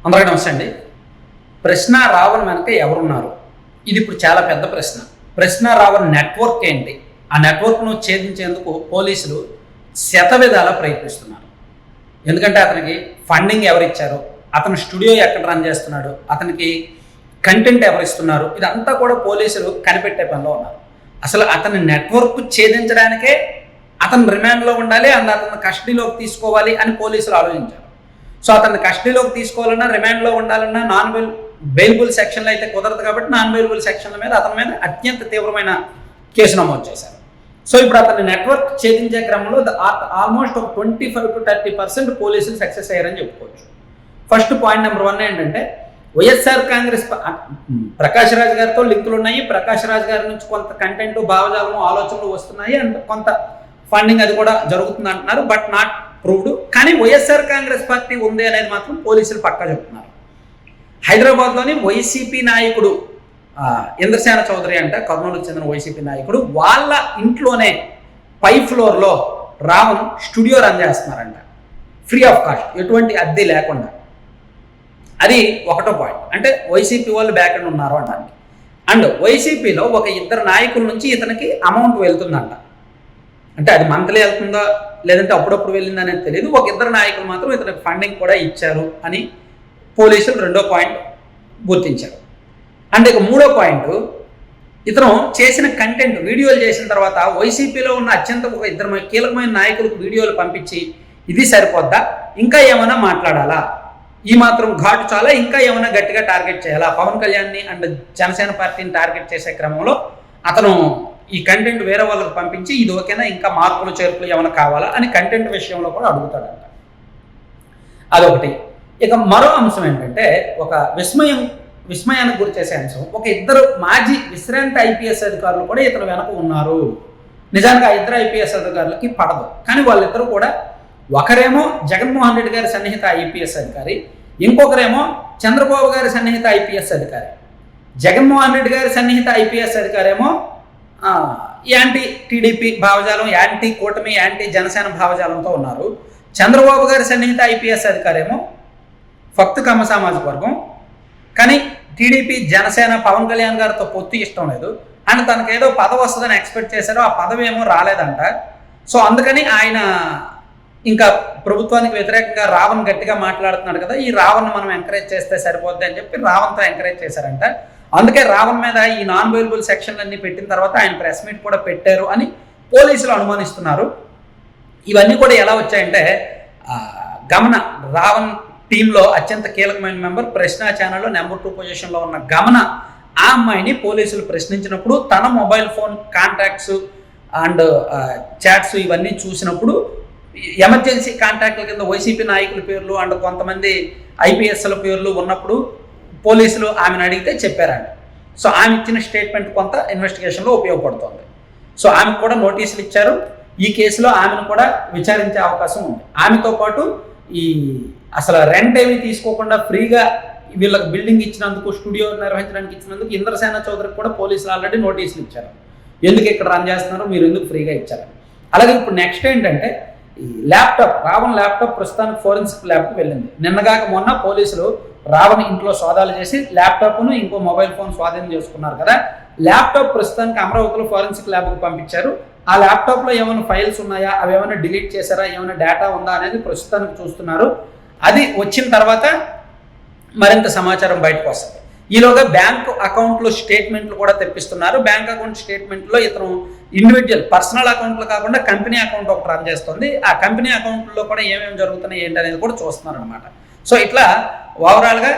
అందరికీ నమస్తే అండి. ప్రశ్న రావణ్ వెనక ఎవరున్నారు? ఇది ఇప్పుడు చాలా పెద్ద ప్రశ్న. ప్రశ్న రావణ్ నెట్వర్క్ ఏంటి? ఆ నెట్వర్క్ను ఛేదించేందుకు పోలీసులు శతవిధాలా ప్రయత్నిస్తున్నారు. ఎందుకంటే అతనికి ఫండింగ్ ఎవరిచ్చారు, అతను స్టూడియో ఎక్కడ రన్ చేస్తున్నాడు, అతనికి కంటెంట్ ఎవరిస్తున్నారు, ఇదంతా కూడా పోలీసులు కనిపెట్టే పనిలో ఉన్నారు. అసలు అతని నెట్వర్క్ ఛేదించడానికే అతను రిమాండ్లో ఉండాలి, అతను కస్టడీలోకి తీసుకోవాలి అని పోలీసులు ఆలోచించారు. సో అతన్ని కస్టడీలోకి తీసుకోవాలన్నా, రిమాండ్లో ఉండాలన్నా నాన్ బెయిలబుల్ సెక్షన్లు అయితే కుదరదు కాబట్టి నాన్ బెయిలబుల్ సెక్షన్ల మీద అతని మీద అత్యంత తీవ్రమైన కేసు నమోదు చేశారు. సో ఇప్పుడు అతని నెట్వర్క్ ఛేదించే క్రమంలో ఆల్మోస్ట్ ఒక 25 to 30% పోలీసులు సక్సెస్ అయ్యారని చెప్పుకోవచ్చు. ఫస్ట్ పాయింట్ నెంబర్ 1 ఏంటంటే, వైఎస్ఆర్ కాంగ్రెస్ ప్రకాష్ రాజ్ గారితో లింకులు ఉన్నాయి. ప్రకాష్ రాజ్ గారి నుంచి కొంత కంటెంట్, భావజాలము, ఆలోచనలు వస్తున్నాయి అండ్ కొంత ఫండింగ్ అది కూడా జరుగుతుంది అంటున్నారు. But not proved. కానీ వైఎస్ఆర్ కాంగ్రెస్ పార్టీ ఉంది అనేది మాత్రం పోలీసులు పక్కా చెప్తున్నారు. హైదరాబాద్లోని వైసీపీ నాయకుడు ఇంద్రసేన చౌదరి అంట, కర్నూలుకు చెందిన వైసీపీ నాయకుడు, వాళ్ళ ఇంట్లోనే పై ఫ్లోర్లో రావణ్ స్టూడియో రన్ చేస్తున్నారంట, ఫ్రీ ఆఫ్ కాస్ట్, ఎటువంటి అద్దె లేకుండా. అది ఒకటో పాయింట్. అంటే వైసీపీ వాళ్ళు బ్యాక్ అండ్ ఉన్నారు అనడానికి. అండ్ వైసీపీలో ఒక ఇద్దరు నాయకుల నుంచి ఇతనికి అమౌంట్ వెళ్తుందంట. అంటే అది మంత్లీ వెళ్తుందా లేదంటే అప్పుడప్పుడు వెళ్ళిందా అనేది తెలియదు. ఒక ఇద్దరు నాయకులు మాత్రం ఇతనికి ఫండింగ్ కూడా ఇచ్చారు అని పోలీసులు రెండో పాయింట్ గుర్తించారు. అండ్ ఇక మూడో పాయింట్, ఇతను చేసిన కంటెంట్ వీడియోలు చేసిన తర్వాత వైసీపీలో ఉన్న అత్యంత ఒక ఇద్దరు కీలకమైన నాయకులకు వీడియోలు పంపించి ఇది సరిపోద్దా, ఇంకా ఏమైనా మాట్లాడాలా, ఈ మాత్రం ఘాటు చాలా, ఇంకా ఏమైనా గట్టిగా టార్గెట్ చేయాలా, పవన్ కళ్యాణ్ని అండ్ జనసేన పార్టీని టార్గెట్ చేసే క్రమంలో అతను ఈ కంటెంట్ వేరే వాళ్ళకి పంపించి ఇది ఓకేనా, ఇంకా మార్పులు చేర్పులు ఏమైనా కావాలా అని కంటెంట్ విషయంలో కూడా అడుగుతాడంట. అదొకటి. ఇక మరో అంశం ఏంటంటే, ఒక విస్మయానికి గురి చేసే అంశం, ఒక ఇద్దరు మాజీ విశ్రాంత ఐపీఎస్ అధికారులు కూడా ఇతను వెనక ఉన్నారు. నిజానికి ఆ ఇద్దరు ఐపీఎస్ అధికారులకి పడదు, కానీ వాళ్ళిద్దరూ కూడా, ఒకరేమో జగన్మోహన్ రెడ్డి గారి సన్నిహిత ఐపీఎస్ అధికారి, ఇంకొకరేమో చంద్రబాబు గారి సన్నిహిత ఐపీఎస్ అధికారి. జగన్మోహన్ రెడ్డి గారి సన్నిహిత ఐపీఎస్ అధికారి ఏమో యాంటీ టీడీపీ భావజాలం, యాంటీ కూటమి, యాంటీ జనసేన భావజాలంతో ఉన్నారు. చంద్రబాబు గారి సన్నిహిత ఐపీఎస్ అధికారి ఏమో ఫక్తు కమ్మ సామాజిక వర్గం, కానీ టీడీపీ, జనసేన, పవన్ కళ్యాణ్ గారితో పొత్తు ఇష్టం లేదు అండ్ తనకు ఏదో పదవి వస్తుందని ఎక్స్పెక్ట్ చేశారో, ఆ పదవి ఏమో రాలేదంట. సో అందుకని ఆయన ఇంకా ప్రభుత్వానికి వ్యతిరేకంగా రావణ్ గట్టిగా మాట్లాడుతున్నాడు కదా, ఈ రావణ్ మనం ఎంకరేజ్ చేస్తే సరిపోద్ది అని చెప్పి రావణ్తో ఎంకరేజ్ చేశారంట. అందుకే రావణ్ మీద ఈ నాన్ బెయిలబుల్ సెక్షన్లన్నీ పెట్టిన తర్వాత ఆయన ప్రెస్ మీట్ కూడా పెట్టారు అని పోలీసులు అనుమానిస్తున్నారు. ఇవన్నీ కూడా ఎలా వచ్చాయంటే, గమన రావణ్ టీంలో అత్యంత కీలకమైన మెంబర్, ప్రశ్న ఛానల్లో నెంబర్ 2 పొజిషన్లో ఉన్న గమన, ఆ అమ్మాయిని పోలీసులు ప్రశ్నించినప్పుడు తన mobile phone contacts and chats ఇవన్నీ చూసినప్పుడు ఎమర్జెన్సీ కాంటాక్ట్ల కింద వైసీపీ నాయకుల పేర్లు అండ్ కొంతమంది ఐపీఎస్ల పేర్లు ఉన్నప్పుడు పోలీసులు ఆమెను అడిగితే చెప్పారంట. సో ఆమె ఇచ్చిన స్టేట్మెంట్ కొంత ఇన్వెస్టిగేషన్లో ఉపయోగపడుతుంది. సో ఆమెకు కూడా నోటీసులు ఇచ్చారు. ఈ కేసులో ఆమెను కూడా విచారించే అవకాశం ఉంది. ఆమెతో పాటు ఈ అసలు రెంట్ ఏమీ తీసుకోకుండా ఫ్రీగా వీళ్ళకి బిల్డింగ్ ఇచ్చినందుకు, స్టూడియో నిర్వహించడానికి ఇచ్చినందుకు ఇంద్రసేన చౌదరికి కూడా పోలీసులు ఆల్రెడీ నోటీసులు ఇచ్చారు. ఎందుకు ఇక్కడ రన్ చేస్తున్నారు, మీరు ఎందుకు ఫ్రీగా ఇచ్చారు. అలాగే ఇప్పుడు నెక్స్ట్ ఏంటంటే, ఈ ల్యాప్టాప్, రావణ్ ల్యాప్టాప్ ప్రస్తుతానికి ఫోరెన్సిక్ ల్యాబ్కి వెళ్ళింది. నిన్నగాక మొన్న పోలీసులు రావణ్ ఇంట్లో సోదాలు చేసి ల్యాప్టాప్ను, ఇంకో మొబైల్ ఫోన్ స్వాధీనం చేసుకున్నారు కదా. ల్యాప్టాప్ ప్రస్తుతానికి అమరావతిలో ఫోరెన్సిక్ ల్యాబ్కి పంపించారు. ఆ ల్యాప్టాప్లో ఏమైనా ఫైల్స్ ఉన్నాయా, అవి ఏమైనా డిలీట్ చేశారా, ఏమైనా డేటా ఉందా అనేది ప్రస్తుతానికి చూస్తున్నారు. అది వచ్చిన తర్వాత మరింత సమాచారం బయటకు వస్తుంది. ఈలోగా బ్యాంక్ అకౌంట్లో స్టేట్మెంట్లు కూడా తెప్పిస్తున్నారు. బ్యాంక్ అకౌంట్ స్టేట్మెంట్లో ఇతను ఇండివిజువల్ పర్సనల్ అకౌంట్లు కాకుండా కంపెనీ అకౌంట్ ఒకటి రన్ చేస్తుంది. ఆ కంపెనీ అకౌంట్లో కూడా ఏమేమి జరుగుతున్నాయి ఏంటి అనేది కూడా చూస్తున్నారు అనమాట. సో ఇట్లా ఓవరాల్గా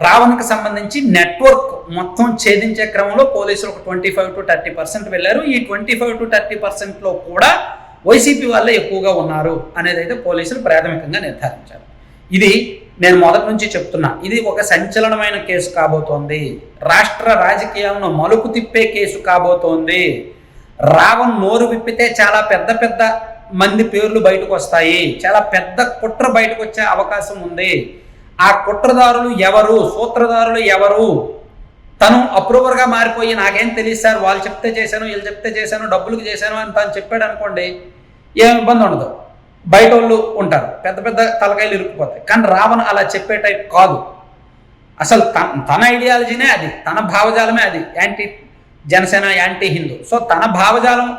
రావణ్కి సంబంధించి నెట్వర్క్ మొత్తం ఛేదించే క్రమంలో పోలీసులు ఒక 25 to 30% వెళ్ళారు. ఈ 25 to 30%లో కూడా వైసీపీ వాళ్ళే ఎక్కువగా ఉన్నారు అనేది అయితే పోలీసులు ప్రాథమికంగా నిర్ధారించారు. ఇది నేను మొదటి నుంచి చెప్తున్నా, ఇది ఒక సంచలనమైన కేసు కాబోతోంది. రాష్ట్ర రాజకీయాలను మలుపు తిప్పే కేసు కాబోతోంది. రావణ్ నోరు విప్పితే చాలా పెద్ద పెద్ద మంది పేర్లు బయటకు వస్తాయి. చాలా పెద్ద కుట్ర బయటకు వచ్చే అవకాశం ఉంది. ఆ కుట్రదారులు ఎవరు, సూత్రధారులు ఎవరు, తను అప్రూవర్గా మారిపోయి నాకేం తెలియదు సార్, వాళ్ళు చెప్తే చేశాను, వీళ్ళు చెప్తే చేశాను, డబ్బులకు చేశాను అని తను చెప్పాడు అనుకోండి, ఏం ఇబ్బంది ఉండదు. బయట వాళ్ళు ఉంటారు, పెద్ద పెద్ద తలకాయలు ఇరుక్కుపోతాయి. కానీ రావణ్ అలా చెప్పే టైప్ కాదు. అసలు తన ఐడియాలజీనే అది, తన భావజాలమే అది, anti Janasena, anti Hindu. So తన భావజాలం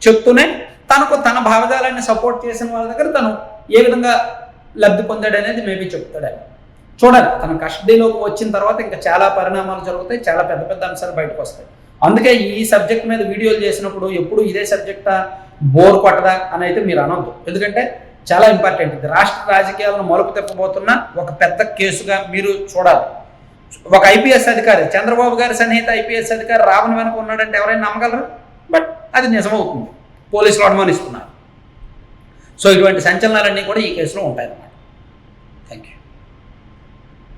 చెప్తూనే తన భావజాలాన్ని సపోర్ట్ చేసిన వాళ్ళ దగ్గర తను ఏ విధంగా లబ్ధి పొందాడు అనేది మేబీ చెప్తాడు. ఆయన చూడాలి, తన కస్టడీలోకి వచ్చిన తర్వాత ఇంకా చాలా పరిణామాలు జరుగుతాయి, చాలా పెద్ద పెద్ద అంశాలు బయటకు వస్తాయి. అందుకే ఈ సబ్జెక్ట్ మీద వీడియోలు చేసినప్పుడు ఎప్పుడు ఇదే సబ్జెక్టా, బోర్ కొట్టదా అని అయితే మీరు అనొద్దు. ఎందుకంటే చాలా ఇంపార్టెంట్. ఇది రాష్ట్ర రాజకీయాలను మలుపు తిప్పబోతున్న ఒక పెద్ద కేసుగా మీరు చూడాలి. ఒక ఐపీఎస్ అధికారి, చంద్రబాబు గారి సన్నిహిత ఐపీఎస్ అధికారి రావణ్ వెనక ఉన్నాడంటే ఎవరైనా నమ్మగలరు? బట్ అది నిజమవుతుంది, పోలీసులు అనుమానిస్తున్నారు. సో ఇటువంటి సంచలనాలన్నీ కూడా ఈ కేసులో ఉంటాయన్నమాట.